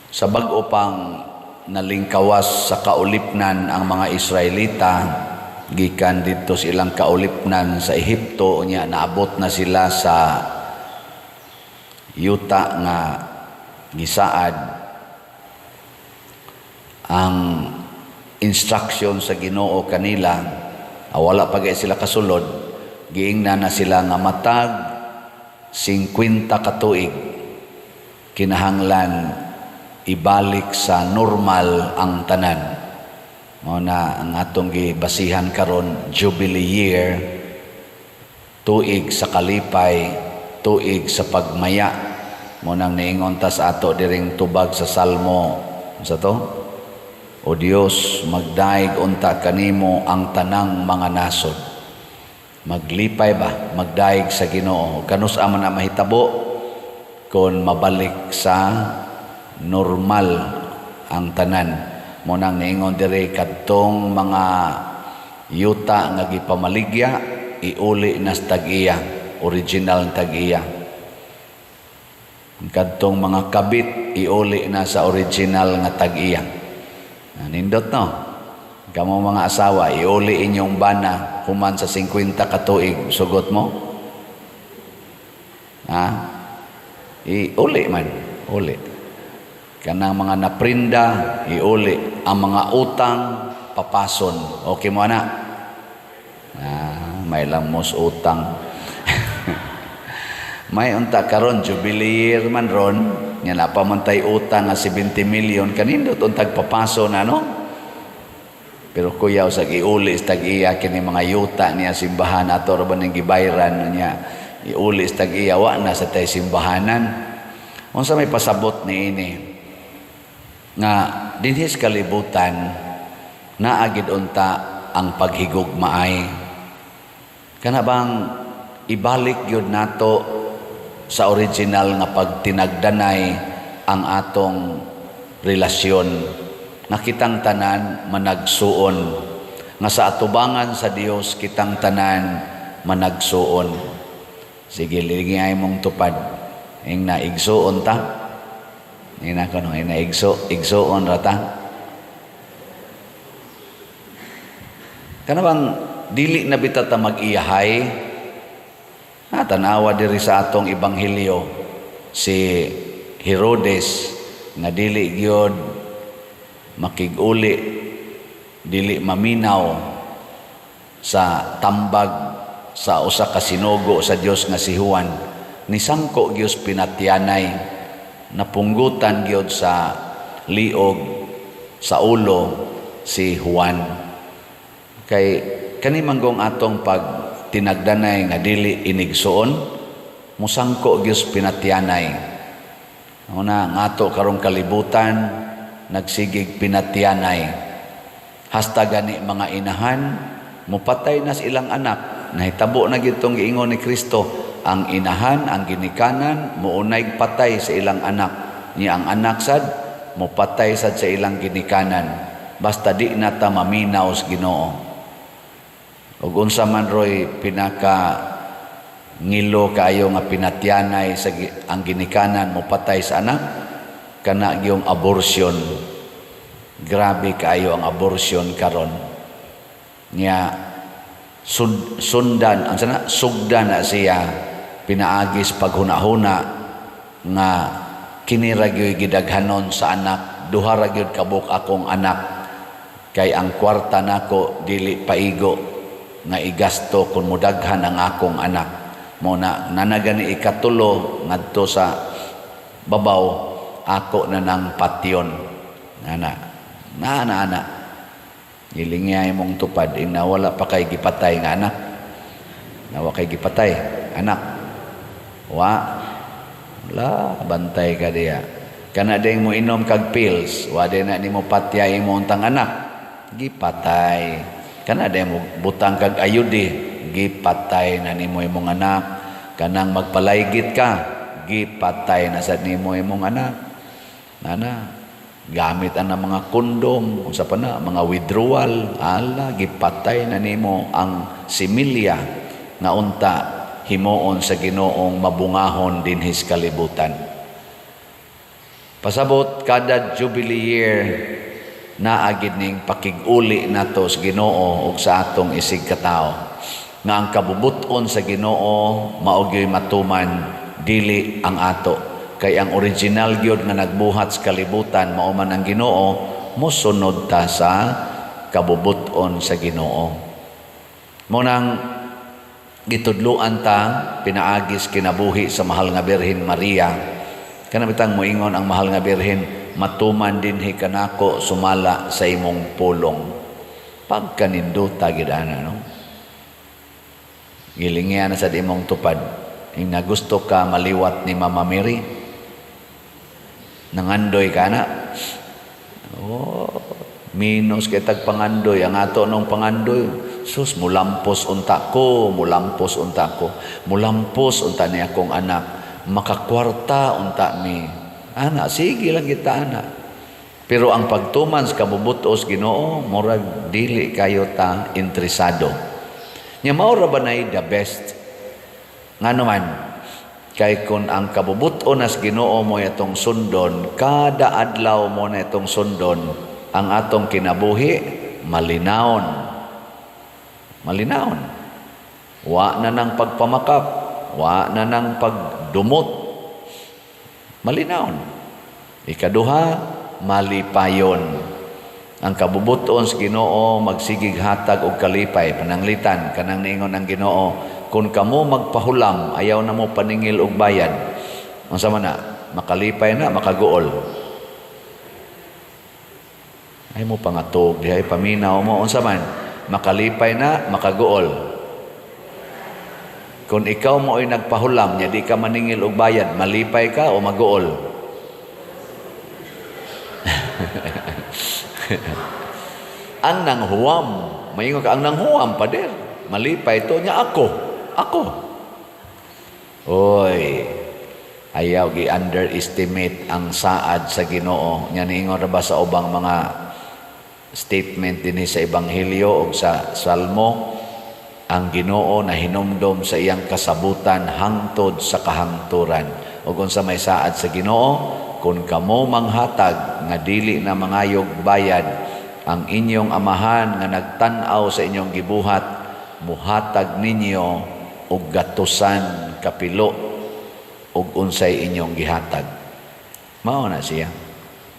Sa bag-o pang nalingkawas sa kaulipnan ang mga Israelita, gikan dito silang kaulipnan sa Ehipto, nya naabot na sila sa yuta nga gisaad. Ang instruction sa Ginoo kanila, wala pa gay sila kasulod, giingnan na sila nga matag 50 ka tuig kinahanglan ibalik sa normal ang tanan. Mao na ang atong gibasihan karon, Jubilee year, tuig sa kalipay, tuig sa pagmaya. Mo nang niingon ta sa ato diring tubag sa Salmo sa to, O Dios, magdaig unta kanimo ang tanang mga nasod. Maglipay ba, magdaig sa Ginoo. Kanus man na mahitabo kon mabalik sa normal ang tanan. Mo nang niingon diri kadtong mga yuta nga gipamaligya, iuli na sa tag-iya, original tag-iya. Kadtong mga kabit, iuli na sa original nga tag-iya. Nindot no? Kamo mga asawa, iuli inyong bana human sa 50 ka tuig, sugot mo? Iuli man, uli. Kanang mga naprinda, iuli. Ang mga utang, papason. Okay mo na? May lang mos utang. May unta karon Jubilee year man ron, nga napamantay utang nga 70 million, kanindot untag papason ano? Pero kuyaw sa iuli sa tag-iya kini mga yuta niya simbahan ato ra ba ning gibayran niya. Iuli sa tag-iya wa na sa tay simbahanan. Unsa may pasabot niini? Nga dinhis kalibutan naagid unta ang paghigugmaay. Kana bang ibalik gyud nato sa original nga pagtinagdanay ang atong relasyon. Nakitang tanan managsuon nga sa atubangan sa Dios kitang tanan managsuon. Sige, ligay mong tupad ing naigsuon ta. Ina ko no, igsuon rata. Kana bang dili na bitata mag-iyahay? Tanawa diri sa atong ebanghelyo si Herodes nga dili gyud makig-uli, dili maminaw sa tambag sa usa ka sinugo sa Dios nga si Juan. Nisangko gyud pinatyanay, napunggutan gyud sa liog sa ulo si Juan. Kay kani manggong atong pag tinagdanay nga dili inigsuon, musangko gyud pinatyanay. Una ngato karong kalibutan nagsigig pinatyanay. Hasta gani mga inahan mupatay na sa ilang anak. Nahitabo na gyud tong giingon ni Kristo, ang inahan, ang ginikanan muunay patay sa ilang anak. Niya ang anak sad mupatay sad sa ilang ginikanan. Basta di na ta maminaw sa Ginoo. Ug unsa man roy pinaka ngilo kayo nga pinatyanay sa ang ginikanan mo patay sa anak, kana gyung abortion. Grabe kayo ang abortion karon. Nya sundan ang sana sugdan na siya pinaagis paghunahuna nga kini ra gyud gidaghanon sa anak, duha ra gyud kabuk akong anak, kay ang kwarta nako dili paigo nga igasto kun mudaghan ang akong anak. Mo na nanagani ikatulo ngadto sa babaw ako na nang patyon. Ana ilingay mong tupad na wala pa kay gipatay nga anak. Nawa kay gipatay anak. Wala bantay ka diya. Kana ding mo inom kag pills, wa din na nimo patyay mo untang anak. Gipatay. Kana ding mo butang kag ayudi, gipatay na nimo imong anak. Kanang magpalaygit ka, gipatay na sad nimo imong anak. Gamit ang mga kondom, unsa pa na, mga withdrawal, gipatay na nimo ang similya nga unta himuon sa Ginoong mabungahon dinhis kalibutan. Pasabot kada Jubilee year na agid ning pakig-uli nato sa Ginoo ug sa atong isig katao nga ang kabubuton sa Ginoo mao gyud matuman dili ang ato kay ang original gyud nga nagbuhat sa kalibutan mao man ang Ginoo mosunod ta sa kabubuton sa Ginoo. Mo nang gitudloan ta pinaagis kinabuhi sa mahal nga Birhen Maria. Kana bitang moingon ang mahal nga Birhen, matuman dinhi kanako sumala sa imong pulong. Pagkaninduta gid ana no. Gilingya na sa imong tupad. Ing nagusto ka maliwat ni Mama Mary. Nangandoy ka na. Oh, minus kay tag pangandoy ang ato nung pangandoy. Sus mulampos unta ko, mulampos unta ko. Mulampos unta ni akong anak. Makakwarta unta mi. Ana, sige lang kita ana. Pero ang pagtuman sa kabubutos Ginoo, murag dili kayo ta interesado. Nya mao ra ba nay the best? Ngano man kay kun ang kabubuton as Ginoo mo itong sundon, kada adlaw mo na itong sundon, ang atong kinabuhi malinawon. Malinawon. Wa na nang pagpamakap, wa na nang pagdumot. Malinawon. Ikaduha, malipayon. Ang kabubuton sa Ginoo magsigig hatag og kalipay pananglitan kanang niingon ang Ginoo kung kamo magpahulam ayaw na mo paningil og bayad. Unsa man na makalipay na makaguol. Ay mo pangatog dihay paminaw mo unsa man makalipay na makaguol. Kung ikaw mo ay nagpahulam nya di ka maningil og bayad, malipay ka o maguol? Ang nanghuwam, maingon ka ang nanghuwam pader, malipay to nya ako. Oy, ayaw gi-underestimate ang saad sa Ginoo. Nya niingon ra ba sa ubang mga statement dinhi sa ebanghelyo o sa salmo, ang Ginoo na hinumdom sa iyang kasabutan hangtod sa kahangturan. O kung sa may saad sa Ginoo, kung kamo manghatag nga dili na mangayog bayad, ang inyong amahan nga nagtan-aw sa inyong gibuhat, muhatag ninyo og gatusan kapilo og unsay inyong gihatag. Mao na siya.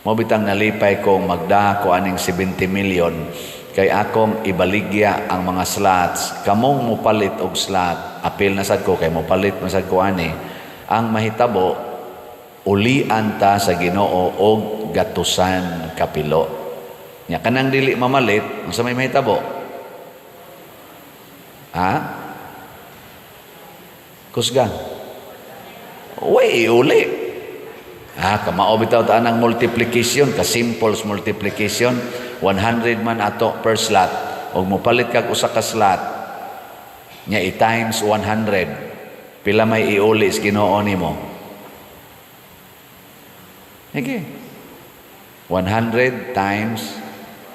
Mo bitang nalipay kong magda ko aning 70 million kay akong ibaligya ang mga slots, kamong mupalit og slot, apil na sad ko kay mupalit man sad ko ani. Ang mahitabo ulian ta sa Ginoo og gatusan kapilo. Nya kanang dili mamalit, unsa may mahitabo? Ha? Kusga. Way uli. Kamao bitaw ta nang multiplication, ka simple multiplication. 100 man ato per slot og mopalit kag usa ka slot nya i-times 100 pila may iuli sa Ginoo nimo? Okay. 100 times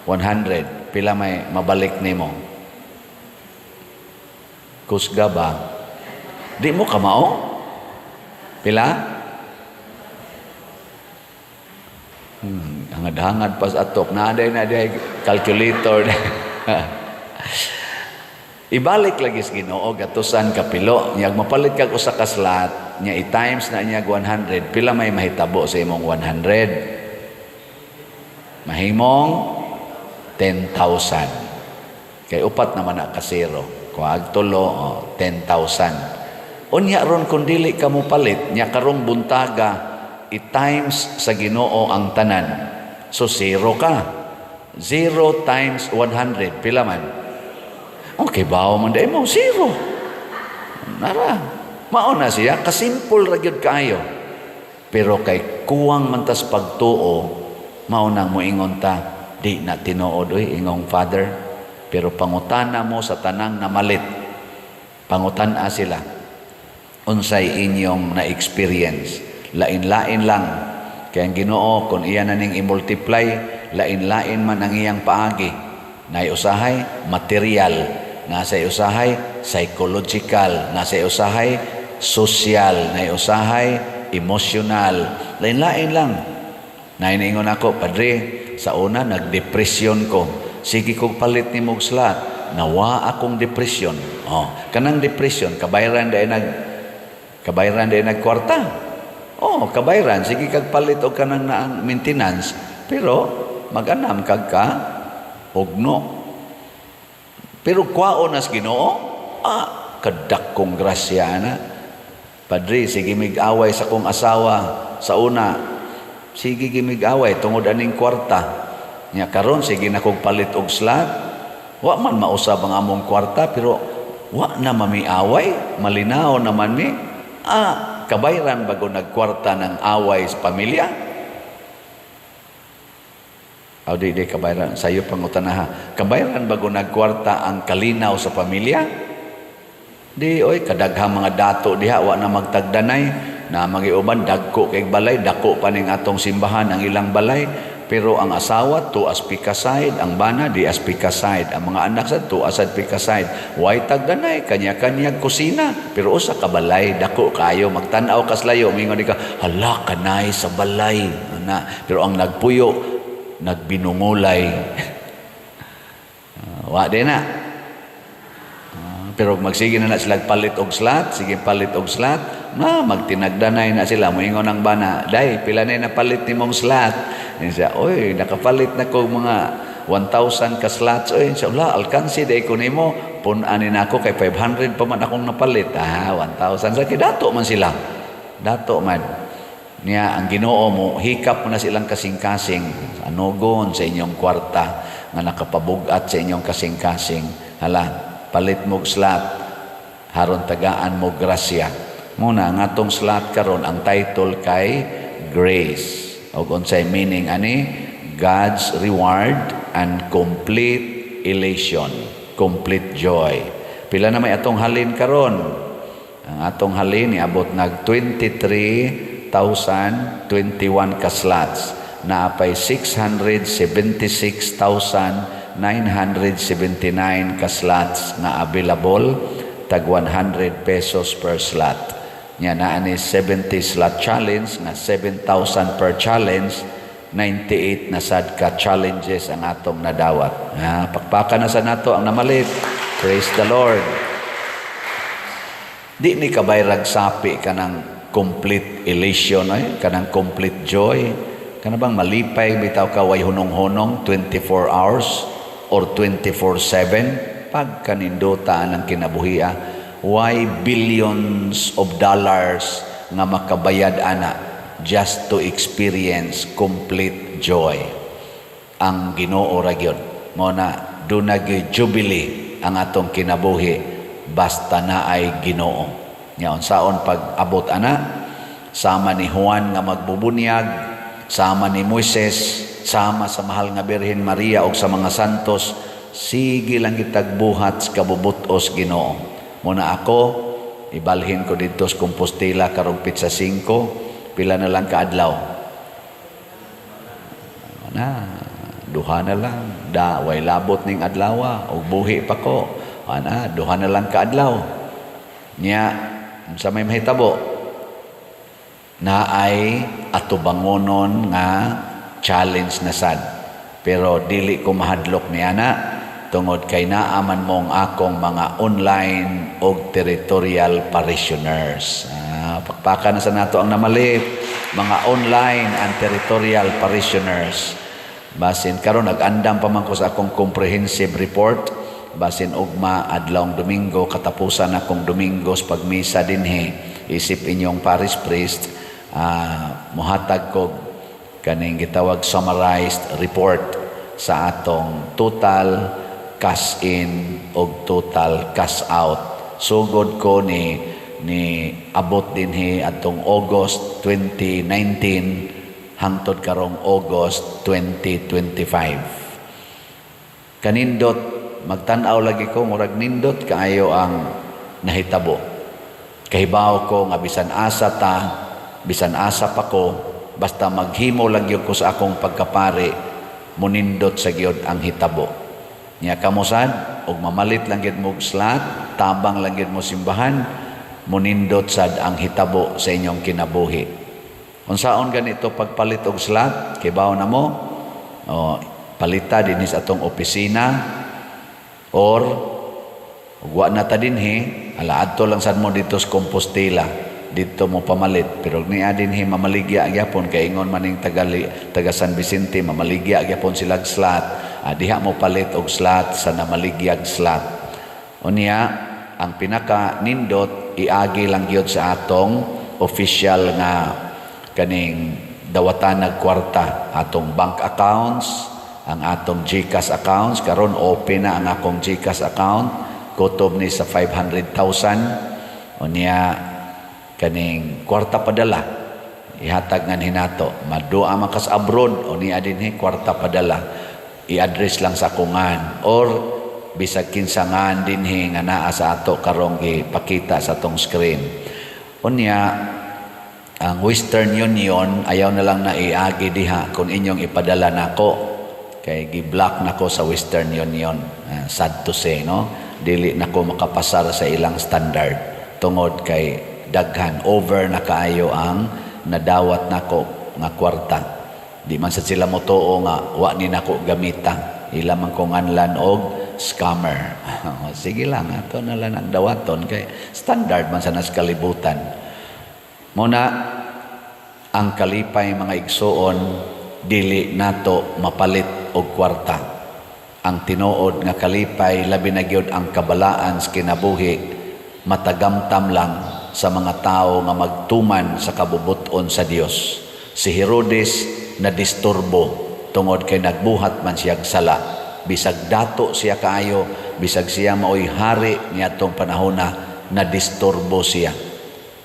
100 pila may mabalik nimo? Kusga ba? Di mo kamao? Pila? Hangad-hangad pas atok na day calculator. Ibalik lagi sa Ginoo gatusan kapilo nya mapalit kag usa ka slot nya i-times na niya 100 pila may mahitabo sa imong 100? Mahimong 10,000 kay upat naman na ka zero kuag tulo 10,000 unya ron kun dili ka mo palit nya karong buntaga i-times sa Ginoo ang tanan. So, 0 ka. 0 times 100. Pila man? Okay, bawo man dahil mo. 0. Nara. Mauna siya. Kasimple ra gyud kaayo. Pero kay kuwang mantas pagtuo, maunang mo ingon ta, di na tinuod, ingong father. Pero pangutana mo sa tanang na malit. Pangutana sila. Unsay inyong na-experience. Lain-lain lang. Kaya ang Ginoo, kung iya na ning i-multiply, lain-lain man ang iyang paagi. Naiusahay, material. Nasa usahay, psychological. Nasa usahay, social. Naiusahay, emotional. Lain-lain lang. Nainiingon ako, Padre, sa una nagdepresyon ko. Sige kog palit ni mog slot. Nawa akong depression. Kanang depression kabayran day nagkwarta. Kabayran sige kag palit og kanang naang maintenance, pero mag-anam kag ka ugno. Pero kwaon as Ginoo, kadakong grasya na. Padre, sige mig-away sa kong asawa sa una. Sige gimig-away tungod aning kwarta. Nya karon sige na kog palit og slot. Wa man mausab ang among kwarta, pero wa na mamiaway, malinaw naman mi. Kabayran bago nagkwarta ng away sa pamilya? Di kabayran. Sa'yo pangutanaha. Kabayran bago nagkwarta ang kalinaw sa pamilya? Di, kadaghang mga dato diha, wa na magtagdanay, na magiuban, dagko kay balay, dako pa ning atong simbahan ang ilang balay. Pero ang asawa, tuas pikaside, ang bana, di as pikaside. Ang mga anak sa tuasad pikaside. Way tagdanay, kanya-kanya kusina. Pero usa ka balay, dako kayo, magtanaw kaslayo. Mingon di ka, hala, kanay sa balay. Pero ang nagpuyo, nagbinungulay. Wa din na. Pero magsige na sila palit og slot, sige palit og slot, magtinagdanay na sila. Moingon ang bana, day, pila na palit ni mong slot. Siya, nakapalit na ko mga 1,000 ka slots. Siya, alkansi day ko nimo, punanin ako kay 500 pa man akong napalit. 1,000. Sa dato man sila. Dato man. Niya, ang Ginoo mo, hikap mo na silang kasing-kasing. Anugon sa inyong kwarta nga nakapabugat sa inyong kasing-kasing. Hala, palit mo slot, haron tagaan mo grasya. Muna, nga tong slot karon ang title kay Grace. O unsay meaning ani? God's reward and complete elation, complete joy. Pila na may atong halin karon? Ang atong halin niabot nag 23,021 ka slots. Naapay 676,979 ka slots na available, tag 100 pesos per slot. Nya na ani 70 slot challenge na 7,000 per challenge, 98 na sad ka challenges ang atong nadawat. Pakpakan na sa nato ang namalit. Praise the Lord. Di ni kabayrag sapi kanang complete elation, kanang complete joy. Kana bang malipay bitaw ka way hunong-hunong 24 hours or 24/7 pag kanindota ang kinabuhiya. Why billions of dollars nga makabayad ana just to experience complete joy. Ang Ginoo ra gyud mo na dunay jubilee ang atong kinabuhi basta na ay Ginoo. Nya unsaon pag abot ana, sama ni Juan nga magbubunyag, sama ni Moises, sama sa mahal nga Birhen Maria o sa mga santos, sige lang kitag buhat sa kabubutos Ginoo. Muna ako, ibalhin ko dito sa Compostela karong Pizza 5, pila na lang kaadlaw. Duha na lang, way labot ning adlaw, o buhi pa ko. Duha na lang kaadlaw. Nya, sa may mahitabo, na ay atubangonon nga challenge na sad. Pero dili ko mahadlok niya na, tungod kay naaman mong akong mga online o territorial parishioners. Pakpakan na sa nato ang namalit, mga online and territorial parishioners. Basin karon nag-andam pa man ko sa akong comprehensive report, basin ugma adlawng Domingo, katapusan akong Domingos pagmisa dinhi, isip inyong parish priest, muhatag ko kaning gitawag summarized report sa atong total cash in o total cash out. Sugod ko ni abot dinhi atong August 2019 hangtod karong August 2025. Kanindot magtan-aw lagi ko, murag nindot kaayo ang nahitabo. Kahibaw ko nga bisan asa pa ko, basta maghimo lang yun ko sa akong pagkapari, munindot sa gyud ang hitabo. Nya kamusad, og mamalit lang gyud mo slot, tabang lang gyud mo simbahan, munindot sad ang hitabo sa inyong kinabuhi. Unsaon ganito pagpalit og slot, kibaw na mo, o palita din sa atong opisina, or wa na ta dinhi, alaadto lang sad mo dito sa Compostela, dito mo pamalit. Pero niya dinhi mamaligya gyapon kay ingon maning taga San Vicente, mamaligya gyapon sila slot. Diha mo palit og slot sa namaligyag slot. Unya, ang pinaka nindot iagi lang gyud sa atong official nga kaning dawatan nagkwarta, atong bank accounts, ang atong GCash accounts. Karon open na ang akong GCash account, kutob ni sa 500,000. Unya kaning kwarta padala ihatag ngan hinato, madua makas abroad o niya dinhi kwarta padala, i-address lang sa kungan or bisag kinsangan dinhi nga naa sa ato karong gipakita sa atong screen. Unya ang Western Union ayaw na lang na iagi diha kung inyong ipadala nako, kay gi-block nako sa Western Union. Sad to say, no, dili nako makapasar sa ilang standard tungod kay daghan over na kaayo ang nadawat nako nga kwarta. Di man sa sila motuo nga wa ni nako gamita, ila man ko nganlan og scammer. Sige lang, ato na lang ang dawaton kay standard man sa nas kalibutan. Muna, ang kalipay mga igsoon, dili nato mapalit og kwarta. Ang tinuod nga kalipay, labi na gyud ang kabalaan sa kinabuhi, matagamtam lang sa mga tao nga magtuman sa kabubuton sa Dios. Si Herodes na disturbo tungod kay nagbuhat man siya sala. Bisag dato siya kaayo, bisag siya maoy hari niadtong panahona, na disturbo siya.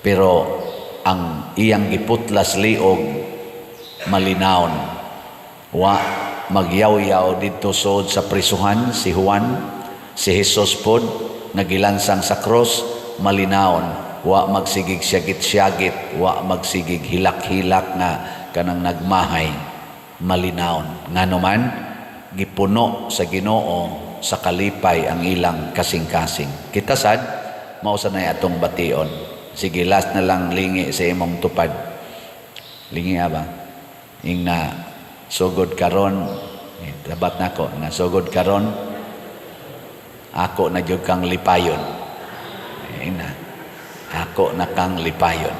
Pero ang iyang giputlas liog malinawon, wa magyaw-yaw dito sod sa prisuhan si Juan, si Jesus pod nagilansang sa cross, malinawon, wa magsigig syagit-syagit, wa magsigig hilak-hilak nga kanang nagmahay, malinawon. Ngano man gipuno sa Ginoo sa kalipay ang ilang kasing-kasing. Kita sad mao sa nay atong bation. Sige, last na lang lingi sa imong tupad. Lingi ba? Ing na sugod karon, tabat nako na sugod karon, ako na gyud kang lipayon. Na ako na kang lipayon.